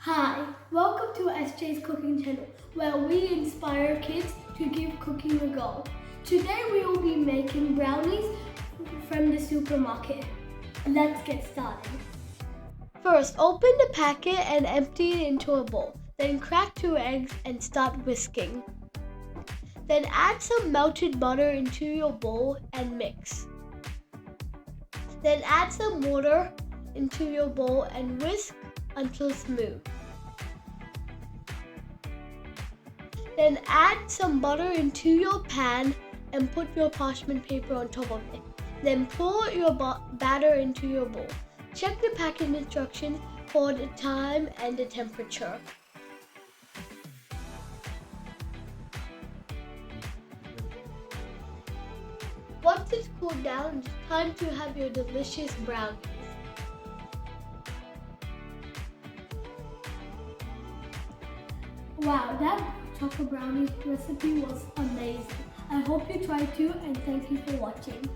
Hi, welcome to SJ's Cooking Channel, where we inspire kids to give cooking a go. Today we will be making brownies from the supermarket. Let's get started. First, open the packet and empty it into a bowl. Then crack 2 eggs and start whisking. Then add some melted butter into your bowl and mix. Then add some water into your bowl and whisk until smooth. Then add some butter into your pan and put your parchment paper on top of it. Then pour your batter into your bowl. Check the packet instructions for the time and the temperature. Once it's cooled down, it's time to have your delicious brownies. Wow, that chocolate brownie recipe was amazing. I hope you try too, and thank you for watching.